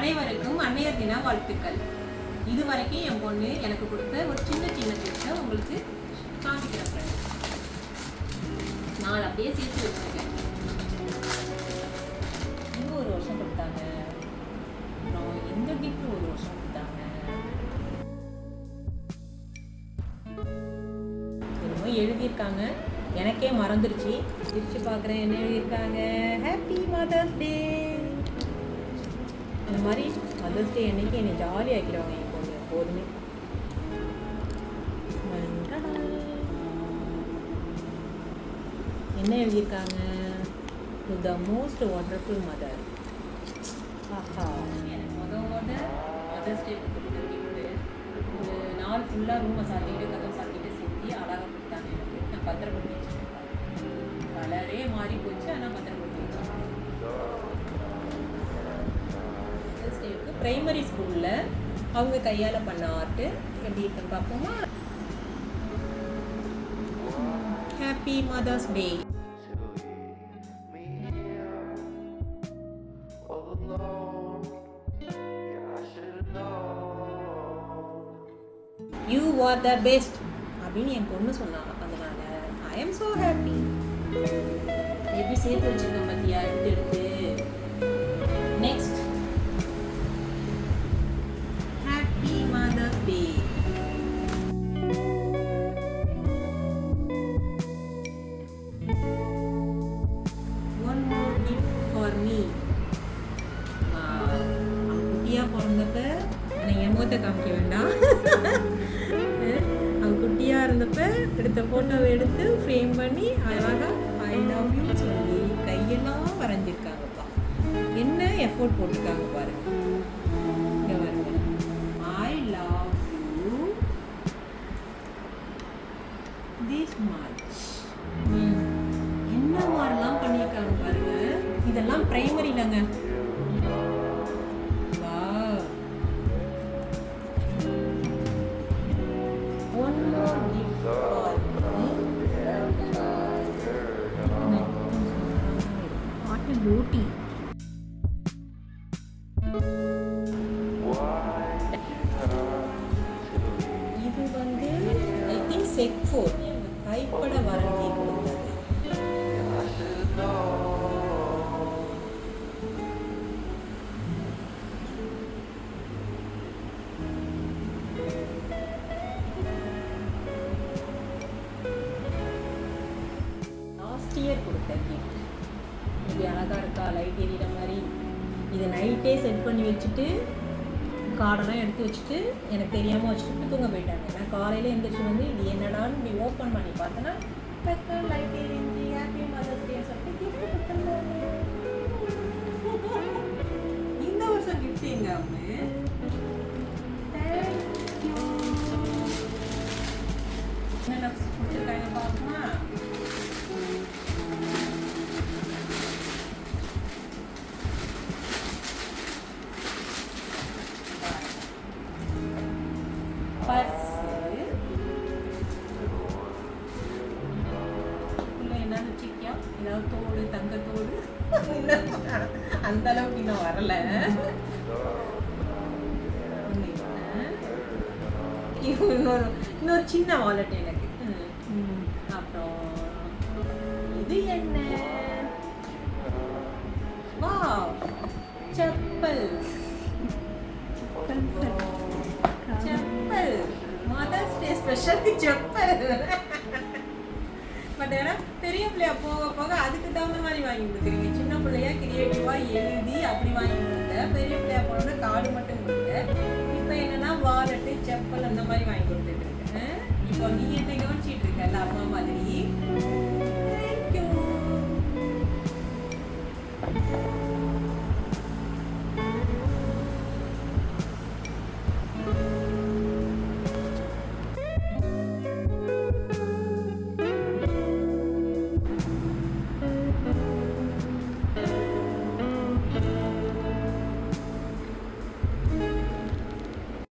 அனைவருக்கும் அன்னையர் தின வாழ்த்துக்கள். இது வரைக்கும் என் பொண்ணு எனக்கு கொடுத்த ஒரு சின்ன சின்ன டிப்ஸை உங்களுக்கு காமிக்கிறேன் ஃப்ரெண்ட்ஸ். நான் அப்படியே சேர்த்து வச்சுருக்கேன். இது ஒரு வருஷம் கொடுத்தாங்க. அப்புறம் இந்த கிஃப்ட் ஒரு வருஷம் கொடுத்தாங்க. என்னமோ எழுதியிருக்காங்க, எனக்கே மறந்துருச்சு. பிரித்து பார்க்குறேன் என்ன எழுதியிருக்காங்க. Happy mother's day. இந்த மாதிரி மதர்ஸ் டே அன்னைக்கு என்னை ஜாலியாக ஆக்கிடுவாங்க என் பொண்ணு எப்போதுமே. என்ன எழுதியிருக்காங்க, to the most wonderful mother. ஆஹா, எனக்கு மதர்ஸ் டே கொடுத்த கிஃப்ட்டு ஒரு நாள் ஃபுல்லாக ரூமை சாத்திக்கிட்டு கதவை சாத்திக்கிட்டு செஞ்சு அழகாக கொடுத்தாங்க எனக்கு. நான் பத்திரப்படுத்தி வச்சுருக்கேன். கலரே மாறி போச்சு, ஆனால் பத்திரப்படுத்தி வச்சேன். மதர்ஸ் டேவுக்கு ப்ரைமரி ஸ்கூலில் அவங்க கையால் பண்ண ஆர்ட்டு எப்படி இருக்குன்னு பார்ப்போமா. Happy mother's day. You are the best அப்படின்னு என் பொண்ணு சொன்னாங்க. அதனால ஐ எம் ஸோ ஹாப்பி. எப்படி சேர்த்து வச்சுருக்கேன் பார்த்தியா எடுத்து. Next happy mother's day. One more gift for me. அவன் குட்டியாக பிறந்தப்ப என் முகத்தை காமிக்க வேண்டாம். அவன் குட்டியாக இருந்தப்ப எடுத்த ஃபோட்டோவை எடுத்து ஃப்ரேம் பண்ணி அழகாக ஐ லவ் யூ சொல்லி கையெல்லாம் வரைஞ்சிருக்காங்கப்பா. என்ன எஃபோர்ட் போட்டிருக்காங்க பாருங்க. இங்கே பாருங்க, I love you this much. என்ன மாதிரிலாம் பண்ணியிருக்காங்க பாருங்க. இதெல்லாம் ப்ரைமரிலங்க. Beauty. இது வந்து ஐ திங்க் செட் 4 கைப்பட வரைஞ்சி கொடுத்தது. லாஸ்ட் இயர் கொடுத்த கிஃப்ட். இது அழகாக இருக்கா, லைட் எரியிற மாதிரி. இதை நைட்டே செட் பண்ணி வச்சுட்டு கார்டெல்லாம் எடுத்து வச்சுட்டு எனக்கு தெரியாமல் வச்சுட்டு தூங்க போயிட்டாங்க. நான் காலையில் எழுந்திரிச்சு வந்து இது என்னடான்னு இப்படி ஓப்பன் பண்ணி பார்த்தேன்னா டக்கு லைட் எரிஞ்சு ஹாப்பி மதர்ஸ் டே சொல்லிட்டு கிஃப்ட் கொடுத்துருந்தாங்க. இந்த வருஷம் கிஃப்ட் எங்க அம்மு. தேங்க்யூ. என்ன கொடுத்துருக்காங்க பார்க்கணுமா. என்னன்னு வச்சுக்கியா, ஏதாவது தோடு தங்கத்தோடு அந்த அளவுக்கு இன்னும் வரல. இன்னொரு சின்ன வாலெட் எனக்கு. அப்புறம் இது என்ன, wow chappal. Chappal mother's day special chappal. But ஏன்னா பெரிய பிள்ளையா போக போக அதுக்கு தகுந்த மாதிரி வாங்கி கொடுக்குறீங்க. சின்ன பிள்ளையா கிரியேட்டிவாக எழுதி அப்படி வாங்கி கொடுங்க. பெரிய பிள்ளையா போனோம்னா கார்டு மட்டும் கொடுங்க. இப்போ என்னன்னா வாலெட்டு செப்பல் அந்த மாதிரி வாங்கி கொடுத்துட்டு இருக்கேன். இப்போ நீ என்ன கவனிச்சிட்டு இருக்கல அம்மா மாதிரி.